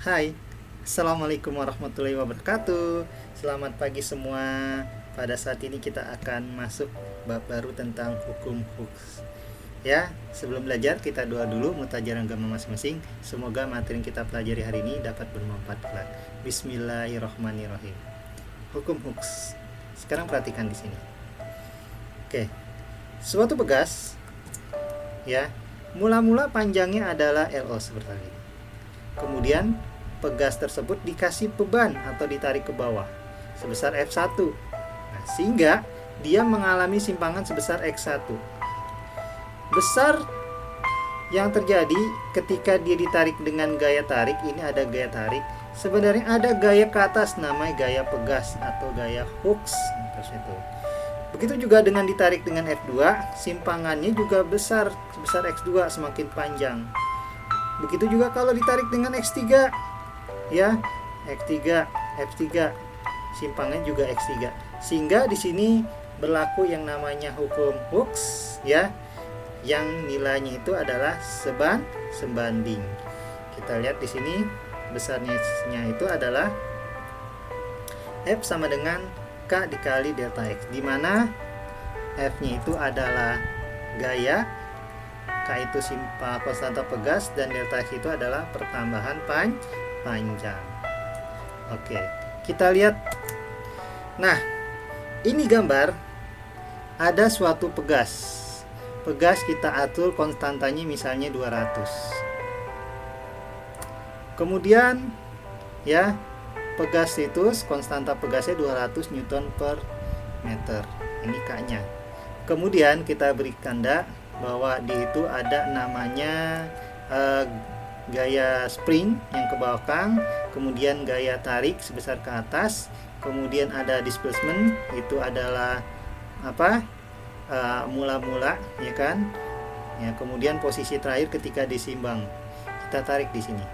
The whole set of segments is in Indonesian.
Hai, Assalamualaikum warahmatullahi wabarakatuh. Selamat pagi semua. Pada saat ini kita akan masuk bab baru tentang hukum Hooks. Ya, sebelum belajar kita doa dulu mutajar agama masing-masing. Semoga materi yang kita pelajari hari ini dapat bermanfaat kelak. Bismillahirrahmanirrahim. Hukum Hooks. Sekarang perhatikan di sini. Oke. Suatu pegas ya, mula-mula panjangnya adalah LO seperti ini. Kemudian pegas tersebut dikasih beban atau ditarik ke bawah sebesar F1. Nah, sehingga dia mengalami simpangan sebesar X1. Besar yang terjadi ketika dia ditarik dengan gaya tarik, ini ada gaya tarik. Sebenarnya ada gaya ke atas namanya gaya pegas atau gaya hooks. Begitu juga dengan ditarik dengan F2, simpangannya juga besar sebesar X2, semakin panjang. Begitu juga kalau ditarik dengan X3, ya, X3, F3, simpangannya juga X3. Sehingga di sini berlaku yang namanya hukum Hooks, ya, yang nilainya itu adalah sebanding. Kita lihat di sini besarnya itu adalah F sama dengan K dikali delta X, di mana F-nya itu adalah gaya, K itu konstanta pegas, dan delta X itu adalah pertambahan panjang. Oke, kita lihat. Nah, ini gambar ada suatu pegas. Pegas kita atur konstantanya misalnya 200. Kemudian ya, pegas itu konstanta pegasnya 200 Newton per meter. Ini K-nya. Kemudian kita beri tanda bahwa di itu ada namanya gaya spring yang ke belakang, kemudian gaya tarik sebesar ke atas, kemudian ada displacement, itu adalah mula-mula, ya kan, ya, kemudian posisi terakhir ketika disimbang. Kita tarik di sini.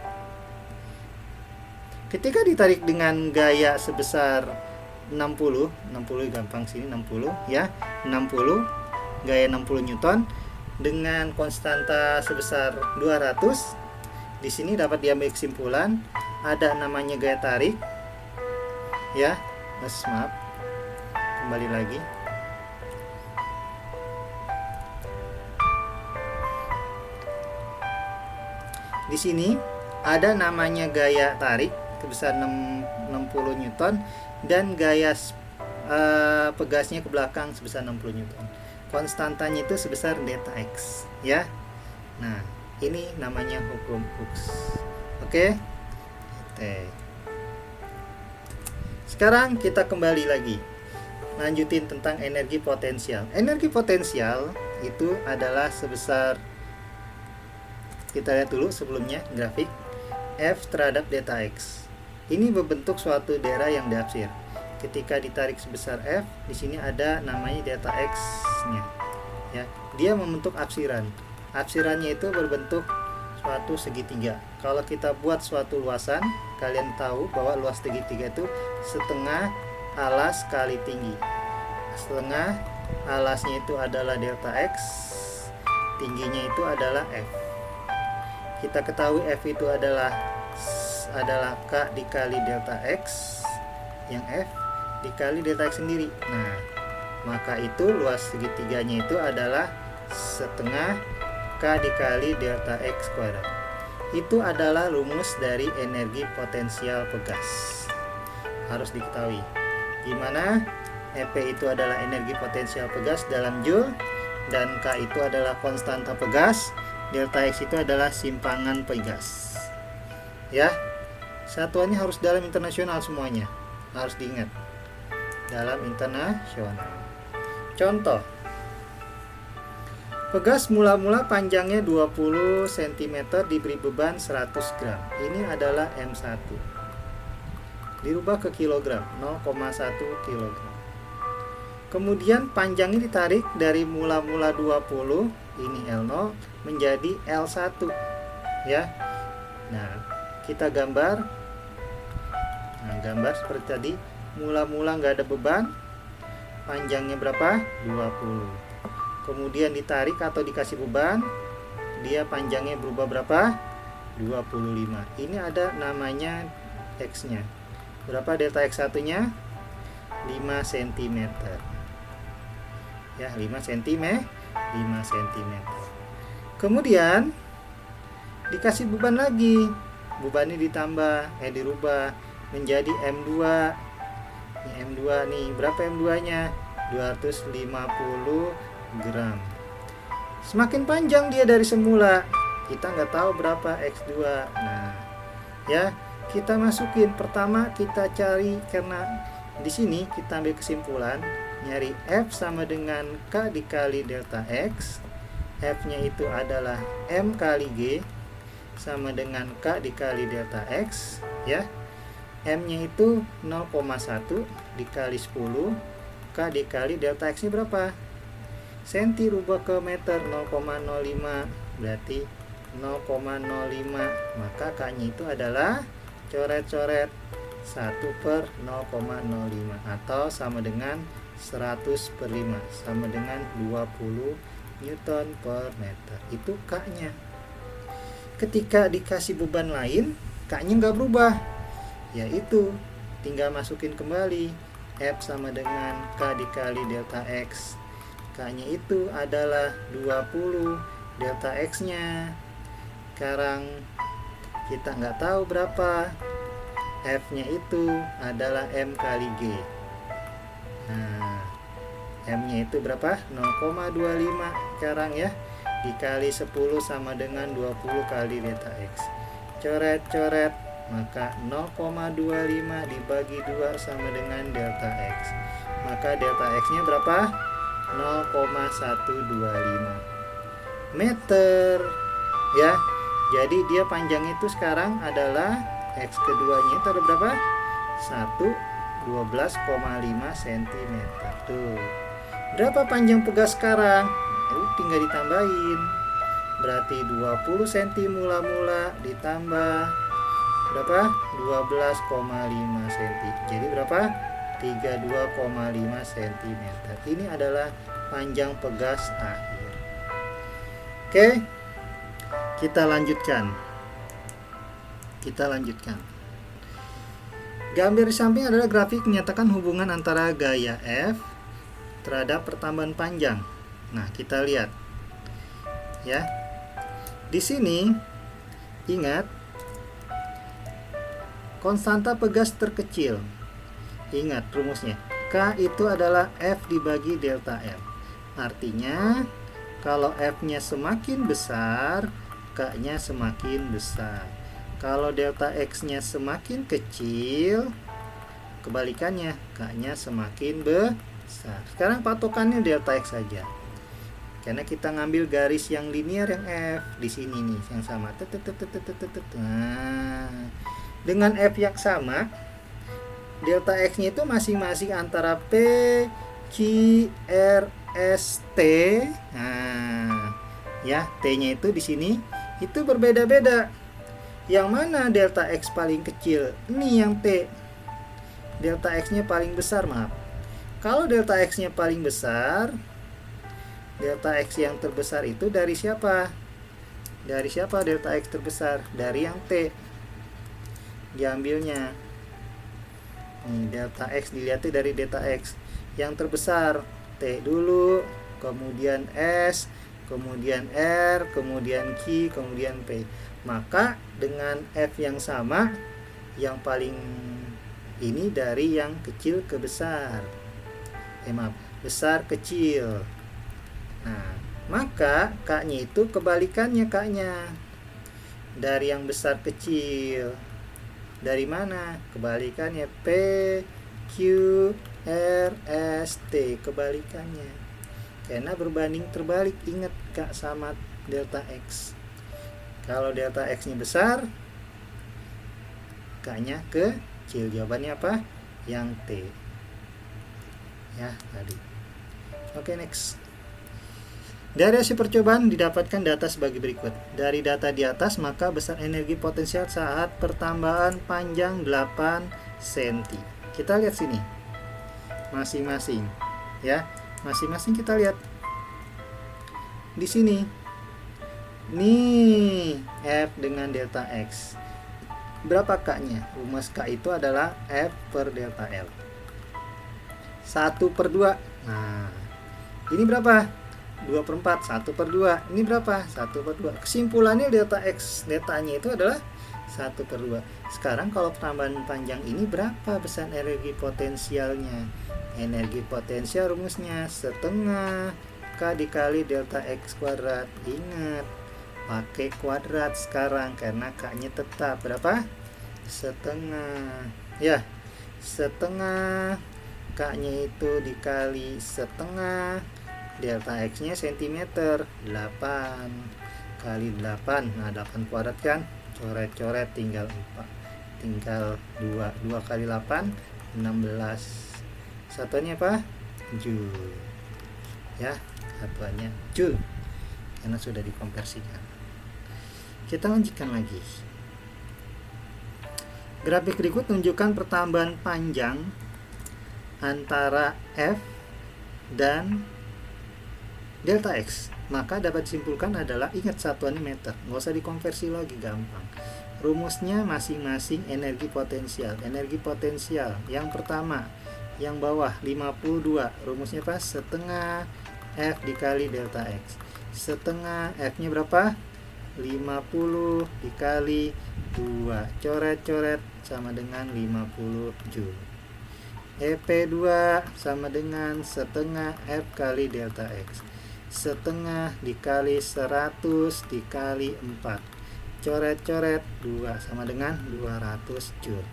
Ketika ditarik dengan gaya sebesar 60 gampang sini 60, ya, 60 gaya 60 Newton dengan konstanta sebesar 200. Di sini dapat diambil kesimpulan ada namanya gaya tarik, ya. Maaf, kembali lagi. Di sini ada namanya gaya tarik sebesar 60 Newton dan gaya pegasnya ke belakang sebesar 60 Newton. Konstantanya itu sebesar delta X, ya. Nah, ini namanya hukum Hooks. Oke. Sekarang kita kembali lagi. Lanjutin tentang energi potensial. Energi potensial itu adalah sebesar, kita lihat dulu sebelumnya grafik, F terhadap delta X. Ini berbentuk suatu daerah yang diapsir. Ketika ditarik sebesar F, di sini ada namanya delta X-nya. Ya, dia membentuk apsiran. Apsirannya itu berbentuk suatu segitiga. Kalau kita buat suatu luasan, kalian tahu bahwa luas segitiga itu setengah alas kali tinggi. Setengah alasnya itu adalah delta X, tingginya itu adalah F. Kita ketahui F itu adalah K dikali delta X, yang F dikali delta X sendiri. Nah, maka itu luas segitiganya itu adalah setengah K dikali delta X kuadrat. Itu adalah rumus dari energi potensial pegas. Harus diketahui. Gimana? EP itu adalah energi potensial pegas dalam Joule, dan K itu adalah konstanta pegas, delta X itu adalah simpangan pegas. Ya. Satuannya harus dalam internasional semuanya. Harus diingat. Dalam internasional. Contoh. Pegas mula-mula panjangnya 20 cm diberi beban 100 gram. Ini adalah M1. Dirubah ke kilogram, 0,1 kilogram. Kemudian panjangnya ditarik dari mula-mula 20, ini L0, menjadi L1. Ya. Nah, kita gambar. Nah, gambar seperti tadi. Mula-mula nggak ada beban. Panjangnya berapa? 20. Kemudian ditarik atau dikasih beban, dia panjangnya berubah berapa? 25. Ini ada namanya X-nya. Berapa delta X1-nya? 5 cm. Ya, 5 cm. Kemudian dikasih beban lagi. Bebannya dirubah menjadi M2. Ini M2 nih. Berapa M2-nya? 250 gram. Semakin panjang dia dari semula. Kita nggak tahu berapa X2. Nah, ya, kita masukin. Pertama kita cari, karena di sini kita ambil kesimpulan, nyari F sama dengan K dikali delta X. F-nya itu adalah M kali G sama dengan K dikali delta X, ya. M-nya itu 0,1 dikali 10, K dikali delta X-nya berapa? Senti rubah ke meter, 0,05, berarti 0,05. Maka K-nya itu adalah coret-coret 1/0,05 atau sama dengan 100/5, sama dengan 20 Newton per meter. Itu K-nya. Ketika dikasih beban lain, K-nya nggak berubah, yaitu tinggal masukin kembali F sama dengan K dikali delta X. K-nya itu adalah 20, delta X-nya sekarang kita nggak tahu berapa. F-nya itu adalah M kali G. Nah, M-nya itu berapa? 0,25 sekarang ya. Dikali 10 sama dengan 20 kali delta X. Coret-coret, maka 0,25 dibagi 2 sama dengan delta X. Maka delta X-nya berapa? 0,125 meter. Ya, jadi dia panjangnya itu sekarang adalah X keduanya itu ada berapa? 12,5 cm. Tuh. Berapa panjang pegas sekarang? Tinggal ditambahin. Berarti 20 cm mula-mula ditambah berapa? 12,5 cm. Jadi berapa? 32,5 cm. Ini adalah panjang pegas akhir. Oke. Kita lanjutkan. Gambar di samping adalah grafik menyatakan hubungan antara gaya F terhadap pertambahan panjang. Nah, kita lihat. Ya. Di sini ingat konstanta pegas terkecil. Ingat rumusnya. K itu adalah F dibagi delta F. Artinya kalau F-nya semakin besar, K-nya semakin besar. Kalau delta X-nya semakin kecil, kebalikannya, K-nya semakin besar. Sekarang patokannya delta X saja. Karena kita ngambil garis yang linear yang F di sini nih, yang sama. Nah, dengan F yang sama, delta X-nya itu masing-masing antara P, Q, R, S, T. Nah, ya, T-nya itu di sini itu berbeda-beda. Yang mana delta X paling kecil? Ini yang T. Delta X-nya paling besar, maaf. Kalau delta X-nya paling besar, delta X yang terbesar itu dari siapa? Dari siapa delta X terbesar? Dari yang T. Diambilnya. Nih, delta X dilihatnya dari delta X. Yang terbesar T dulu, kemudian S, kemudian R, kemudian Q, kemudian P. Maka dengan F yang sama, yang paling ini dari yang kecil ke besar. Besar kecil. Nah, maka K-nya itu kebalikannya K-nya. Dari yang besar kecil. Dari mana? Kebalikannya P, Q, R, S, T. Kebalikannya. Karena berbanding terbalik, ingat K sama delta X. Kalau delta X-nya besar, K-nya kecil. Jawabannya apa? Yang T. Ya, tadi. Oke, next. Dari hasil percobaan didapatkan data sebagai berikut. Dari data di atas, maka besar energi potensial saat pertambahan panjang 8 cm. Kita lihat sini. Masing-masing. Ya, masing-masing kita lihat. Di sini Nih, F dengan delta X. Berapa K-nya? Rumus K itu adalah F per delta L. 1/2. Nah, ini berapa? 2/4. 1/2. Ini berapa? 1/2. Kesimpulannya delta X, deltanya itu adalah 1/2. Sekarang kalau penambahan panjang ini berapa besar energi potensialnya? Energi potensial rumusnya setengah K dikali delta X kuadrat. Ingat, pakai kuadrat sekarang karena K-nya tetap berapa? Setengah. Ya, setengah K-nya itu dikali setengah delta X-nya cm. 8 kali 8. Nah, 8 kuadrat kan? Coret-coret tinggal 4. Tinggal 2. 2 kali 8 16. Satuannya apa? Joule. Ya, satuannya Joule. Karena sudah dikonversikan. Kita lanjutkan lagi. Grafik berikut menunjukkan pertambahan panjang antara F dan delta X. Maka dapat disimpulkan adalah, ingat satuannya meter, nggak usah dikonversi lagi, gampang. Rumusnya masing-masing energi potensial. Energi potensial yang pertama, yang bawah 52, rumusnya apa? Setengah F dikali delta X. Setengah F-nya berapa? 50 dikali 2. Coret-coret sama dengan 50 Joule. EP2 sama dengan setengah F kali delta X. Setengah dikali 100 dikali 4. Coret-coret 2 sama dengan 200 Joule.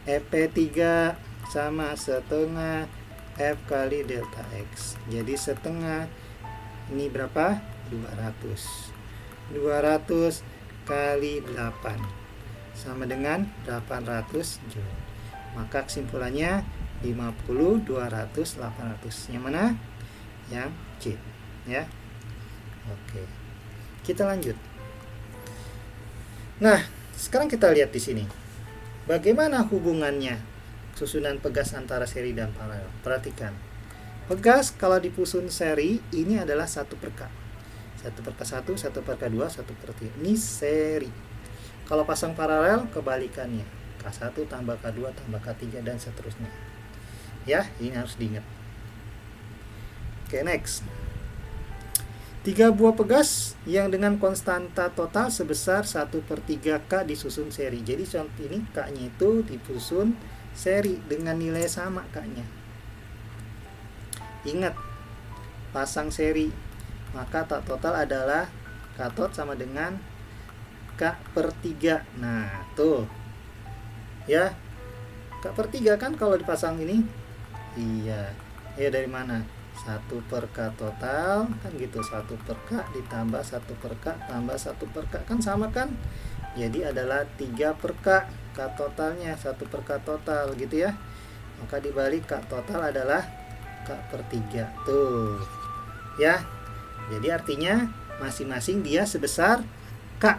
EP3 sama setengah F kali delta X. Jadi setengah ini berapa? 200. 200 kali 8 sama dengan 800 Joule. Maka kesimpulannya 50, 200, 800. Yang mana? Yang C, ya. Oke. Kita lanjut. Nah, sekarang kita lihat di sini. Bagaimana hubungannya susunan pegas antara seri dan paralel? Perhatikan. Pegas kalau disusun seri ini adalah 1/K. 1/K1, 1/K2, 1/3. Ini seri. Kalau pasang paralel kebalikannya. K1 tambah K2 tambah K3 dan seterusnya. Ya, ini harus diingat. Oke, next. 3 buah pegas yang dengan konstanta total sebesar 1/3 K disusun seri. Jadi contoh ini K-nya itu disusun seri dengan nilai sama K-nya. Ingat, pasang seri. Maka tak total adalah katot sama dengan K/3. Nah, tuh. Ya. K/3 kan kalau dipasang ini. Iya. Ya dari mana? 1/K total kan gitu, 1/K ditambah 1/K tambah 1/K kan sama kan, jadi adalah 3/K. K totalnya 1/K total gitu ya, maka dibalik K total adalah K/3 tuh ya. Jadi artinya masing-masing dia sebesar K.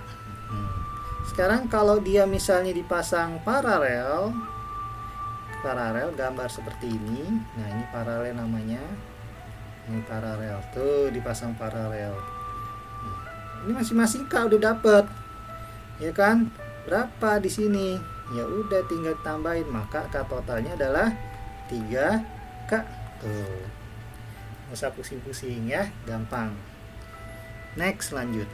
Sekarang kalau dia misalnya dipasang paralel gambar seperti ini. Nah, ini paralel namanya. Ini paralel tuh, dipasang paralel. Ini masing-masing K udah dapet, ya kan? Berapa di sini? Ya udah tinggal tambahin, maka K totalnya adalah 3K. Tuh. Nggak usah pusing-pusing ya, gampang. Next, lanjut.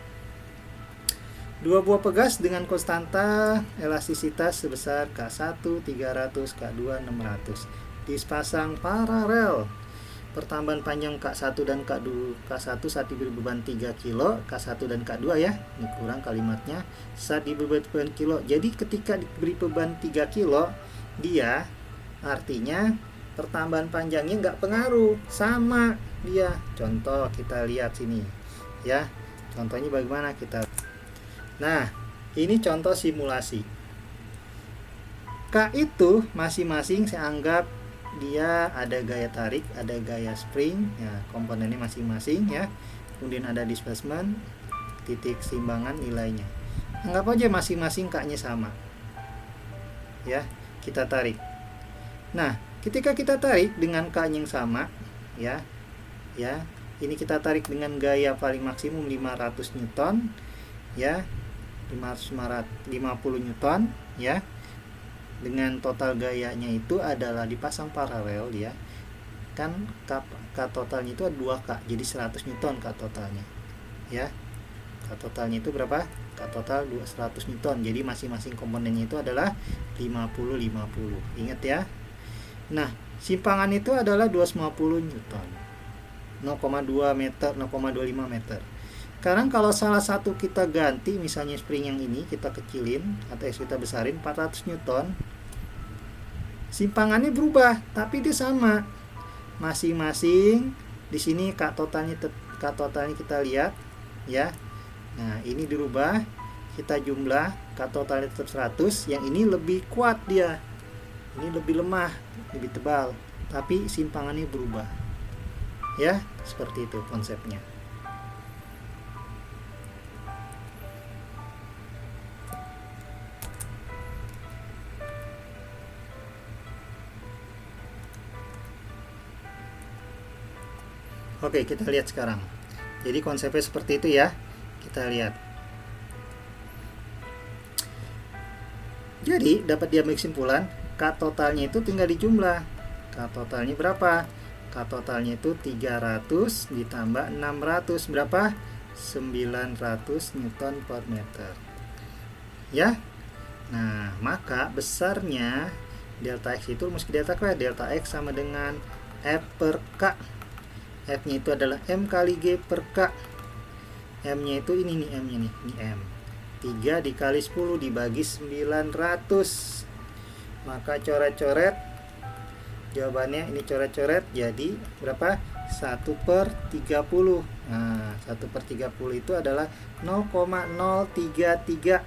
2 buah pegas dengan konstanta elastisitas sebesar K1 300, K2 600 dipasang paralel. Pertambahan panjang K1 dan K1 saat diberi beban 3 kilo, K1 dan K2 ya. Ini kurang kalimatnya. Saat diberi beban kilo. Jadi ketika diberi beban 3 kilo, dia artinya pertambahan panjangnya nggak pengaruh, sama dia. Contoh kita lihat sini ya. Contohnya bagaimana kita. Nah, ini contoh simulasi. K itu masing-masing saya anggap dia ada gaya tarik, ada gaya spring, ya komponennya masing-masing ya. Kemudian ada displacement, titik simbangan nilainya. Anggap aja masing-masing K-nya sama. Ya, kita tarik. Nah, ketika kita tarik dengan K yang sama, ya, Ini kita tarik dengan gaya paling maksimum 500 Newton ya. 50 Newton ya. Dengan total gayanya itu adalah dipasang paralel ya. Kan K totalnya itu ada 2K, jadi 100 Newton K totalnya. Ya. K totalnya itu berapa? K total 100 Newton. Jadi masing-masing komponennya itu adalah 50 50. Ingat ya. Nah, simpangan itu adalah 250 Newton. 0,2 meter, 0,25 meter. Sekarang kalau salah satu kita ganti, misalnya spring yang ini kita kecilin atau kita besarin 400 Newton, simpangannya berubah, tapi dia sama. Masing-masing di sini K totalnya kita lihat ya. Nah, ini dirubah, kita jumlah, K totalnya tetap 100, yang ini lebih kuat dia. Ini lebih lemah, lebih tebal, tapi simpangannya berubah. Ya, seperti itu konsepnya. Oke, kita lihat sekarang. Jadi konsepnya seperti itu ya. Kita lihat. Jadi dapat diambil kesimpulan, K totalnya itu tinggal dijumlah. K totalnya berapa? K totalnya itu 300 ditambah 600 berapa? 900 Newton per meter. Ya. Nah, maka besarnya delta X itu mesti delta K. Delta X sama dengan F per K. F-nya itu adalah M kali G per K. M-nya itu ini nih, M-nya nih, ini M. 3 dikali 10 dibagi 900. Maka coret-coret. Jawabannya ini coret-coret jadi berapa? 1 per 30. Nah, 1 per 30 itu adalah 0,033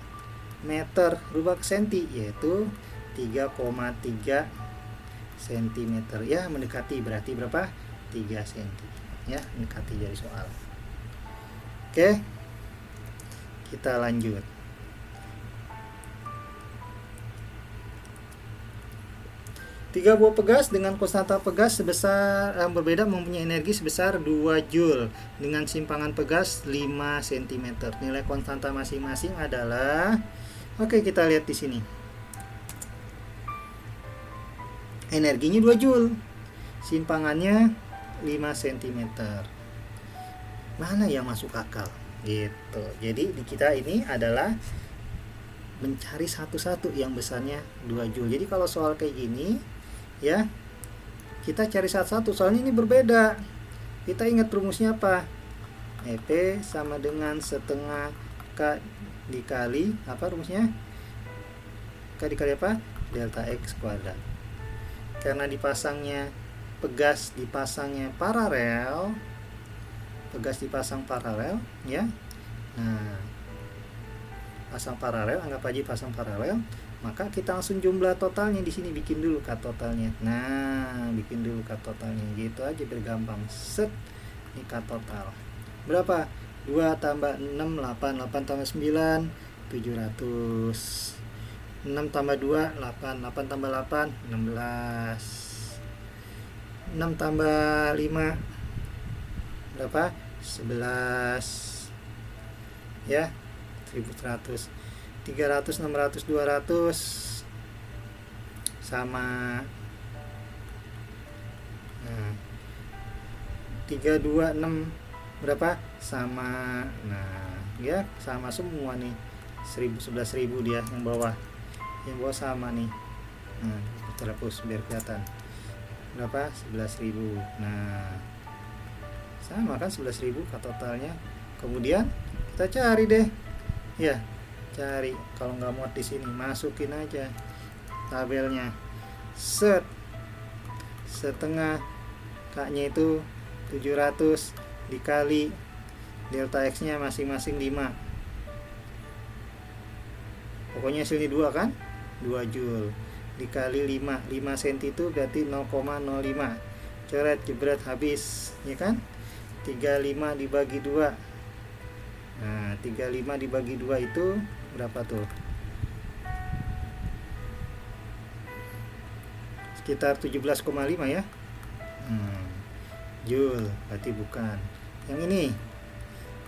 meter rubah ke senti, yaitu 3,3 cm. Ya, mendekati, berarti berapa? 3 cm ya, mendekati dari soal. Oke, kita lanjut. Tiga buah pegas dengan konstanta pegas sebesar berbeda mempunyai energi sebesar 2 Joule dengan simpangan pegas 5 cm. Nilai konstanta masing-masing adalah, oke, kita lihat di sini. Energinya 2 Joule. Simpangannya 5 cm. Mana yang masuk akal? Gitu. Jadi di kita ini adalah mencari satu-satu yang besarnya 2 Joule. Jadi kalau soal kayak gini ya, kita cari satu-satu, soalnya ini berbeda. Kita ingat rumusnya apa? EP sama dengan setengah K dikali apa rumusnya? K dikali apa? Delta X kuadrat. Karena dipasangnya pegas dipasangnya paralel, pegas dipasang paralel ya. Nah, pasang paralel, anggap aja pasang paralel, maka kita langsung jumlah totalnya di sini, bikin dulu K totalnya. Nah, bikin dulu K totalnya gitu aja biar gampang. Set, ini K total berapa? 2 tambah 6 8, 8 tambah 9 700, 6 tambah 2 8, 8 tambah 8 16, 6 tambah 5 berapa? 11 ya, 1100. 300 600 200 sama. Nah, 326 berapa? Sama. Nah, ya sama semua nih. 11.000 dia yang bawah. Yang bawah sama nih. Nah, kita hapus biar kelihatan. Berapa? 11.000. Nah, sama kan 11.000 K totalnya. Kemudian kita cari deh. Ya, cari. Kalau nggak muat di sini, masukin aja tabelnya. Set. Setengah K-nya itu 700 dikali delta X-nya masing-masing 5. Pokoknya hasilnya 2 kan? 2 Joule dikali 5 cm itu berarti 0,05. Coret, jebret, habis ya kan? 35 dibagi 2. Nah, 35 dibagi 2 itu berapa tuh? Sekitar 17,5 ya. Joule berarti bukan. Yang ini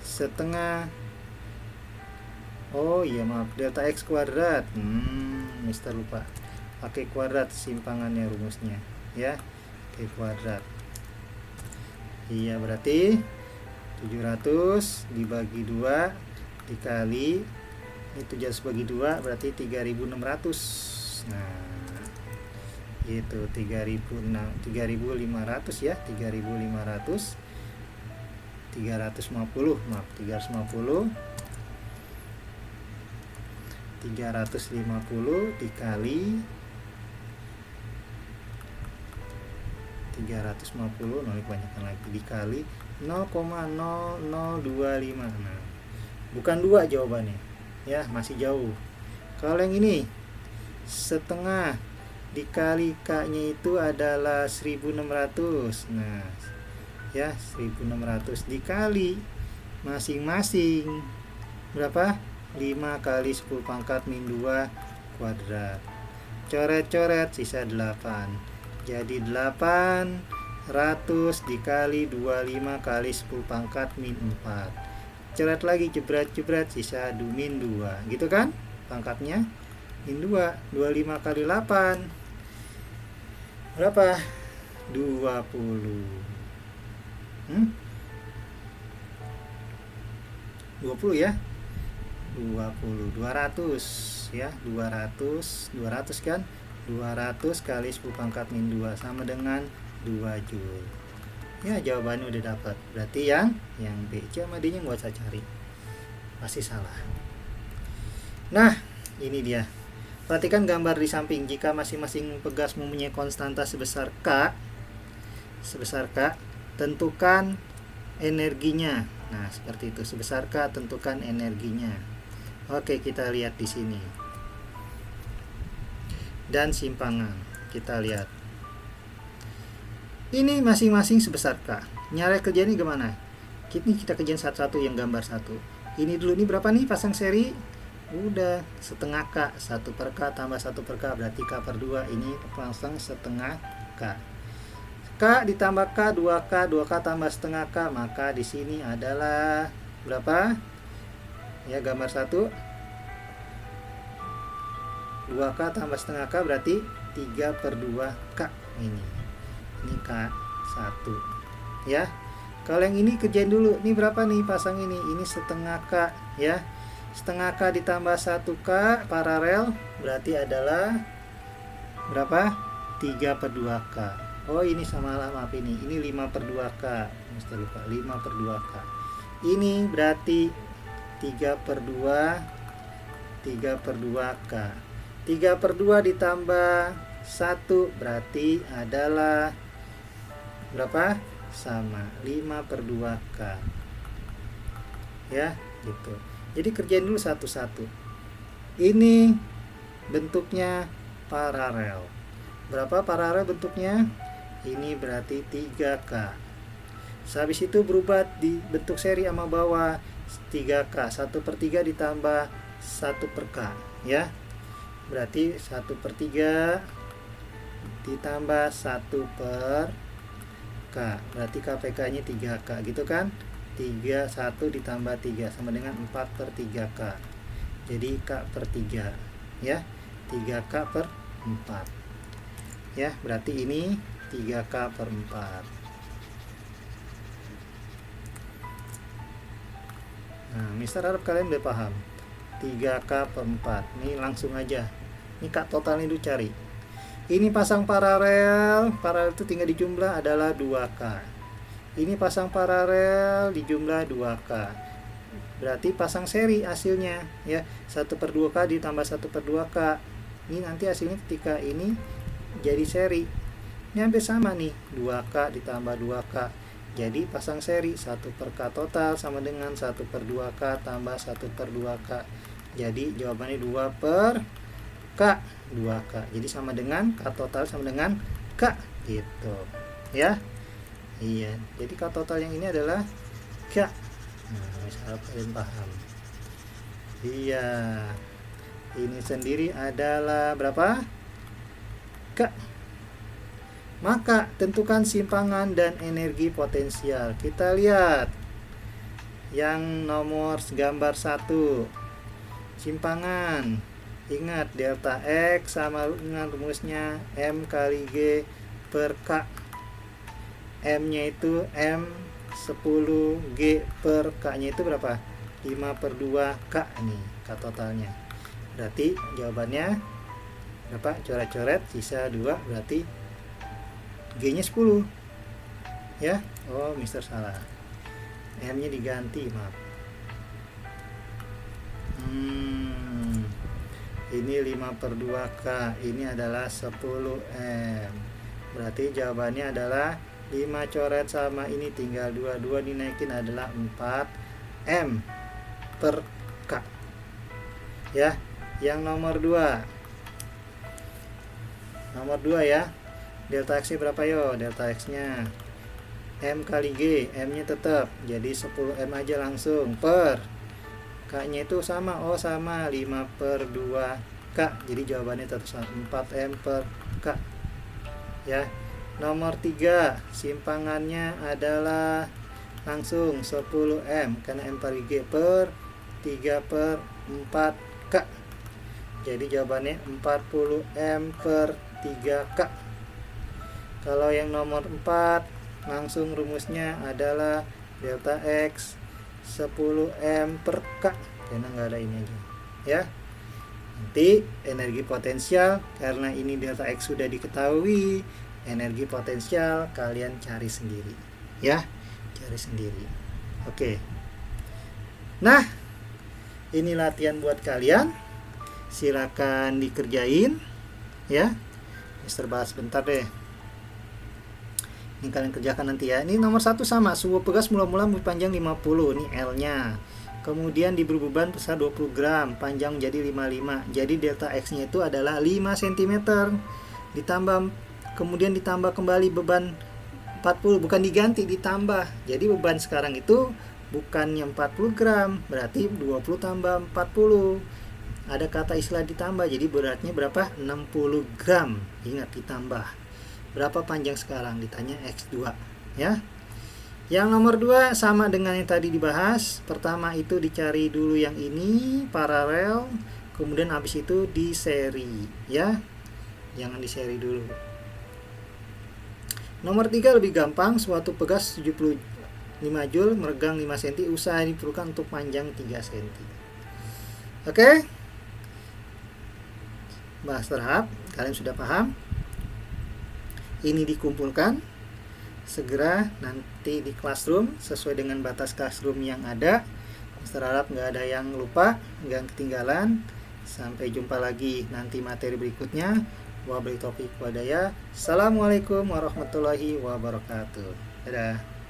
setengah, oh iya maaf, delta X kuadrat. Mister lupa pakai kuadrat simpangannya rumusnya ya, pakai kuadrat. Iya, berarti 700 dibagi 2 dikali ini 700 bagi 2 berarti 3600. Nah, itu 3500 ya, 3500 350 maaf 350 dikali 350, nol kebanyakan lagi, dikali 0,0025. Nah, bukan 2 jawabannya ya, masih jauh. Kalau yang ini setengah dikali K nya itu adalah 1600. Nah ya, 1600 dikali masing-masing berapa, 5 kali 10 pangkat min 2 kuadrat, coret-coret sisa 8. Jadi 800 dikali 25 kali 10 pangkat min 4. Coret lagi, jebret-jebret, sisa min 2. Gitu kan? Pangkatnya min 2. 25 kali 8 berapa? 20. 20 ya. 20, 200 ya, 200 kan, 200 kali 10 pangkat min 2 sama dengan 2 Joule. Ya, jawabannya udah dapat. Berarti yang B, C sama D nya nggak usah cari, pasti salah. Nah, ini dia. Perhatikan gambar di samping. Jika masing-masing pegas mempunyai konstanta sebesar K, tentukan energinya. Nah, seperti itu. Sebesar K, tentukan energinya. Oke, kita lihat di sini. Dan simpangan. Kita lihat. Ini masing-masing sebesar K. Nyari kerja ini gimana? Kita kerjain satu-satu yang gambar satu. Ini dulu, ini berapa nih pasang seri? Udah, setengah K. 1 per K tambah 1 per K berarti K per 2. Ini pasang setengah K. K ditambah K, 2K, 2K tambah setengah K. Maka di sini adalah berapa? Ya, gambar satu. 2K tambah setengah K berarti 3 per 2K. Ini K1 ya. Kalau yang ini kerjain dulu. Ini berapa nih pasang ini? Ini setengah K ya. Setengah K ditambah 1K paralel berarti adalah berapa? 3 per 2K. Oh, ini sama lah, maaf, ini 5 per 2K. Mesti lupa, 5 per 2K. Ini berarti 3 per 2K. 3 per 2 ditambah 1 berarti adalah berapa? Sama 5 per 2K. Ya, gitu. Jadi kerjain dulu satu-satu. Ini bentuknya paralel. Berapa paralel bentuknya? Ini berarti 3K. Habis itu berubah di bentuk seri sama bawah 3K. 1 per 3 ditambah 1 per K ya. Berarti 1 per 3 ditambah 1 per K. Berarti KPK nya 3K gitu kan. 1 ditambah 3 sama dengan 4 per 3K. Jadi K per 3 ya. 3K per 4 ya. Berarti ini 3K per 4. Nah, Mister harap kalian udah paham. 3K per 4. Ini langsung aja. Ini K totalnya dulu cari. Ini pasang paralel itu tinggal dijumlah adalah 2K. Ini pasang paralel dijumlah 2K. Berarti pasang seri hasilnya ya. 1 per 2K ditambah 1 per 2K. Ini nanti hasilnya ketika ini jadi seri. Ini hampir sama nih. 2K ditambah 2K. Jadi pasang seri 1 per K total sama dengan 1 per 2K tambah 1 per 2K. Jadi jawabannya 2 per K, 2K. Jadi sama dengan K total sama dengan K gitu ya. Iya, jadi K total yang ini adalah K. Nah, misalnya kalian paham. Iya, ini sendiri adalah berapa? K. Maka tentukan simpangan dan energi potensial. Kita lihat Yang nomor gambar 1, simpangan. Ingat, delta X sama dengan rumusnya M kali G per K. M nya itu M 10, G per K nya itu berapa? 5 per 2 K ini K totalnya. Berarti jawabannya berapa? Coret-coret, sisa 2, berarti G nya 10 ya. Oh, Mister salah, M nya diganti, maaf. Ini 5 per 2K, ini adalah 10M. Berarti jawabannya adalah 5 coret sama ini tinggal 2 dinaikin adalah 4M per K ya. Yang nomor 2 ya, delta X nya berapa yo? Delta X nya M kali G, M nya tetap jadi 10M aja langsung, per K nya itu sama, oh sama 5 per 2 K, jadi jawabannya tetap sama 4M per K ya. Nomor 3, simpangannya adalah langsung 10M karena M per G per 3 per 4K, jadi jawabannya 40M per 3K. Kalau yang nomor 4, langsung rumusnya adalah delta X 10M per K, karena nggak ada ini aja ya. Nanti energi potensial, karena ini delta X sudah diketahui, energi potensial kalian cari sendiri ya, cari sendiri. Oke, nah ini latihan buat kalian, silakan dikerjain ya. Mister bahas bentar deh, ini kalian kerjakan nanti ya. Ini nomor 1 sama, sebuah pegas mula-mula panjang 50, ini L nya, kemudian diberi beban besar 20 gram, panjang menjadi 55, jadi delta X nya itu adalah 5 cm, kemudian ditambah kembali beban 40, bukan diganti, ditambah. Jadi beban sekarang itu bukannya 40 gram, berarti 20 tambah 40, ada kata istilah ditambah, jadi beratnya berapa? 60 gram, ingat ditambah. Berapa panjang sekarang? Ditanya X2 ya. Yang nomor 2 sama dengan yang tadi dibahas. Pertama itu dicari dulu yang ini paralel, kemudian habis itu di seri ya. Jangan di seri dulu. Nomor 3 lebih gampang, suatu pegas 75 Joule meregang 5 cm, usaha diperlukan untuk panjang 3 cm. Oke? Bahas terhap, kalian sudah paham? Ini dikumpulkan segera nanti di classroom sesuai dengan batas classroom yang ada. Mister harap nggak ada yang lupa, nggak ketinggalan. Sampai jumpa lagi nanti materi berikutnya. Wabillahi taufiq walhidayah. Assalamualaikum warahmatullahi wabarakatuh. Dadah.